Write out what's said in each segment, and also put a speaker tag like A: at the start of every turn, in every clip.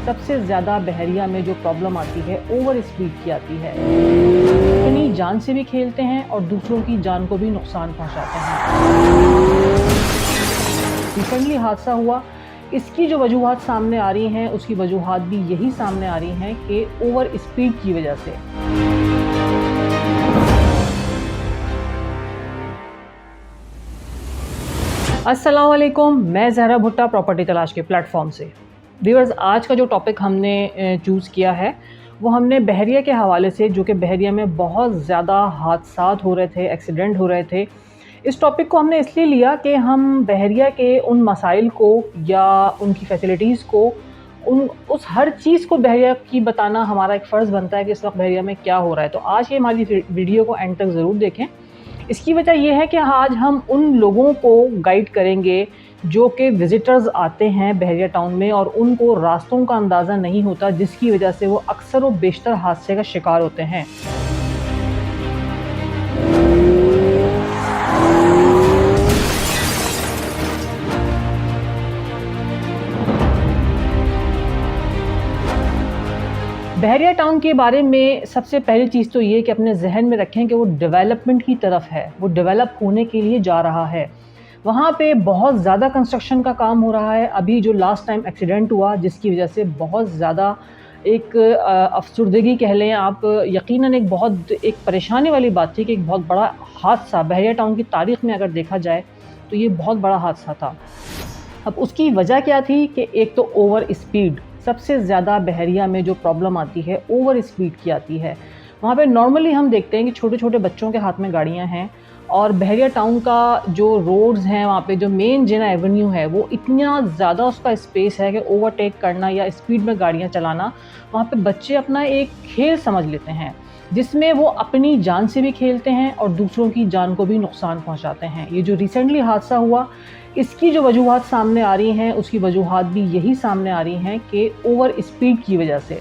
A: सबसे ज़्यादा बहरिया में जो प्रॉब्लम आती है ओवर स्पीड की आती है। अपनी जान से भी खेलते हैं और दूसरों की जान को भी नुकसान पहुंचाते हैं। रिसेंटली हादसा हुआ, इसकी जो वजूहात सामने आ रही हैं उसकी वजूहात भी यही सामने आ रही हैं कि ओवर स्पीड की वजह से। अस्सलाम वालेकुम, मैं ज़हरा भुट्टा प्रॉपर्टी तलाश के प्लेटफॉर्म से। व्यूअर्स, आज का जो टॉपिक हमने चूज़ किया है वो हमने बहरिया के हवाले से, जो कि बहरिया में बहुत ज़्यादा हादसात हो रहे थे, एक्सीडेंट हो रहे थे। इस टॉपिक को हमने इसलिए लिया कि हम बहरिया के उन मसाइल को या उनकी फैसिलिटीज़ को, उस हर चीज़ को बहरिया की बताना हमारा एक फ़र्ज़ बनता है कि इस वक्त बहरिया में क्या हो रहा है। तो आज ये हमारी वीडियो को एंड तक ज़रूर देखें। इसकी वजह यह है कि आज हम उन लोगों को गाइड करेंगे जो कि विज़िटर्स आते हैं बहरिया टाउन में और उनको रास्तों का अंदाज़ा नहीं होता, जिसकी वजह से वो अक्सर व बेशतर हादसे का शिकार होते हैं। बहरिया टाउन के बारे में सबसे पहली चीज़ तो ये कि अपने जहन में रखें कि वो डेवलपमेंट की तरफ है, वो डेवलप होने के लिए जा रहा है। वहाँ पे बहुत ज़्यादा कंस्ट्रक्शन का काम हो रहा है। अभी जो लास्ट टाइम एक्सीडेंट हुआ जिसकी वजह से बहुत ज़्यादा एक अफसरदगी कह लें आप, यकीनन एक परेशानी वाली बात थी कि एक बहुत बड़ा हादसा बहरिया टाउन की तारीख़ में अगर देखा जाए तो ये बहुत बड़ा हादसा था। अब उसकी वजह क्या थी कि एक तो ओवर स्पीड, सबसे ज़्यादा बहरिया में जो प्रॉब्लम आती है ओवर स्पीड की आती है। वहाँ पे नॉर्मली हम देखते हैं कि छोटे छोटे बच्चों के हाथ में गाड़ियाँ हैं और बहरिया टाउन का जो रोड्स हैं, वहाँ पे जो मेन जिना एवेन्यू है वो इतना ज़्यादा उसका स्पेस है कि ओवरटेक करना या स्पीड में गाड़ियाँ चलाना वहाँ पे बच्चे अपना एक खेल समझ लेते हैं, जिसमें वो अपनी जान से भी खेलते हैं और दूसरों की जान को भी नुकसान पहुँचाते हैं। ये जो रिसेंटली हादसा हुआ, इसकी जो वजूहात सामने आ रही हैं उसकी वजूहात भी यही सामने आ रही हैं कि ओवर स्पीड की वजह से।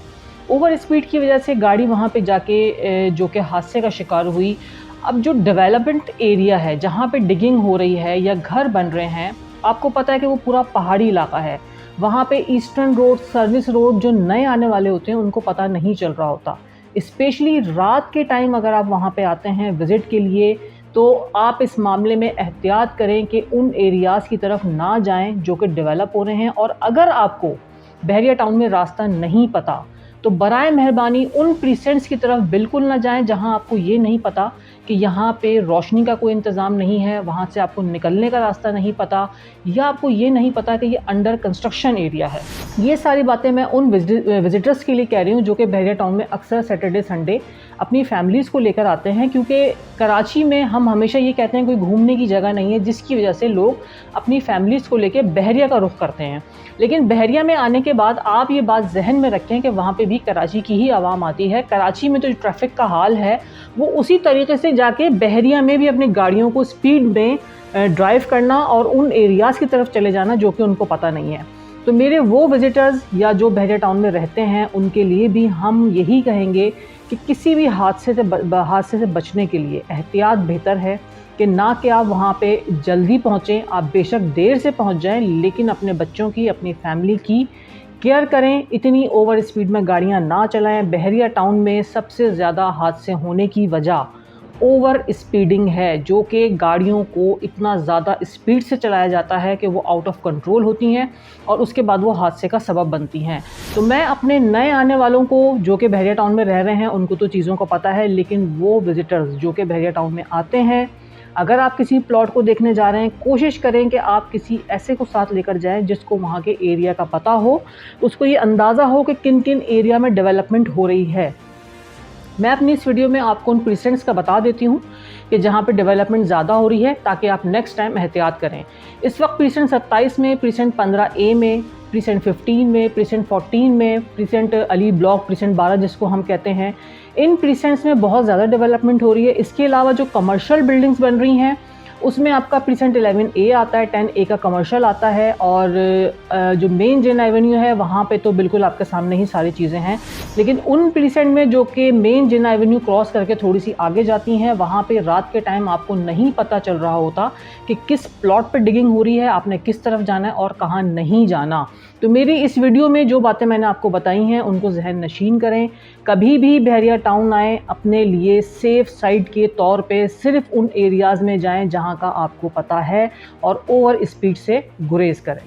A: ओवर स्पीड की वजह से गाड़ी वहाँ पे जाके जो कि हादसे का शिकार हुई। अब जो डेवलपमेंट एरिया है जहाँ पे डिगिंग हो रही है या घर बन रहे हैं, आपको पता है कि वो पूरा पहाड़ी इलाका है। वहाँ पे ईस्टर्न रोड, सर्विस रोड जो नए आने वाले होते हैं उनको पता नहीं चल रहा होता। स्पेशली रात के टाइम अगर आप वहाँ पे आते हैं विज़िट के लिए तो आप इस मामले में एहतियात करें कि उन एरियाज़ की तरफ ना जाएं जो कि डेवलप हो रहे हैं। और अगर आपको बहरिया टाउन में रास्ता नहीं पता तो बराए मेहरबानी उन प्रीसेंट्स की तरफ बिल्कुल ना जाएं जहां आपको ये नहीं पता कि यहाँ पे रोशनी का कोई इंतज़ाम नहीं है, वहाँ से आपको निकलने का रास्ता नहीं पता, या आपको ये नहीं पता कि ये अंडर कंस्ट्रक्शन एरिया है। ये सारी बातें मैं उन विजिटर्स के लिए कह रही हूँ जो कि बहरिया टाउन में अक्सर सैटरडे संडे अपनी फैमिलीज़ को लेकर आते हैं, क्योंकि कराची में हम हमेशा ये कहते हैं कोई घूमने की जगह नहीं है, जिसकी वजह से लोग अपनी फैमिलीज़ को लेकर बहरिया का रुख करते हैं। लेकिन बहरिया में आने के बाद आप ये बात जहन में रखें कि वहाँ पे भी कराची की ही आवाम आती है। कराची में तो जो ट्रैफिक का हाल है वो उसी तरीके से जाके बहरिया में भी अपनी गाड़ियों को स्पीड में ड्राइव करना और उन एरियाज़ की तरफ चले जाना जो कि उनको पता नहीं है। तो मेरे वो विजिटर्स या जो बहरिया टाउन में रहते हैं उनके लिए भी हम यही कहेंगे कि किसी भी हादसे से बचने के लिए एहतियात बेहतर है कि ना कि आप वहाँ पे जल्दी पहुँचें। आप बेशक देर से पहुँच जाएं, लेकिन अपने बच्चों की, अपनी फैमिली की केयर करें। इतनी ओवर स्पीड में गाड़ियाँ ना चलाएं। बहरिया टाउन में सबसे ज़्यादा हादसे होने की वजह ओवर स्पीडिंग है, जो कि गाड़ियों को इतना ज़्यादा स्पीड से चलाया जाता है कि वो आउट ऑफ कंट्रोल होती हैं और उसके बाद वो हादसे का सबब बनती हैं। तो मैं अपने नए आने वालों को जो कि बहरिया टाउन में रह रहे हैं उनको तो चीज़ों का पता है, लेकिन वो विज़िटर्स जो कि बहरिया टाउन में आते हैं, अगर आप किसी प्लॉट को देखने जा रहे हैं, कोशिश करें कि आप किसी ऐसे को साथ लेकर जाएं जिसको वहाँ के एरिया का पता हो, उसको ये अंदाज़ा हो कि किन किन एरिया में डेवलपमेंट हो रही है। मैं अपनी इस वीडियो में आपको उन प्रीसेंट्स का बता देती हूँ कि जहाँ पे डेवलपमेंट ज़्यादा हो रही है, ताकि आप नेक्स्ट टाइम एहतियात करें। इस वक्त प्रीसेंट 27 में, प्रीसेंट 15A में, प्रीसेंट 15 में, प्रीसेंट 14 में, प्रीसेंट अली ब्लॉक, प्रीसेंट 12 जिसको हम कहते हैं, इन प्रीसेंट्स में बहुत ज़्यादा डेवलपमेंट हो रही है। इसके अलावा जो कमर्शियल बिल्डिंग्स बन रही हैं उसमें आपका प्रीसेंट 11A आता है, 10A का कमर्शियल आता है, और जो मेन जेन एवेन्यू है वहाँ पे तो बिल्कुल आपके सामने ही सारी चीज़ें हैं। लेकिन उन प्रीसेंट में जो कि मेन जेन एवेन्यू क्रॉस करके थोड़ी सी आगे जाती हैं, वहाँ पे रात के टाइम आपको नहीं पता चल रहा होता कि किस प्लॉट पे डिगिंग हो रही है, आपने किस तरफ जाना है और कहाँ नहीं जाना। तो मेरी इस वीडियो में जो बातें मैंने आपको बताई हैं उनको जहन नशीन करें। कभी भी बहरिया टाउन आएँ, अपने लिए सेफ़ साइड के तौर पे सिर्फ उन एरियाज़ में जाएं जहां का आपको पता है, और ओवर स्पीड से गुरेज करें।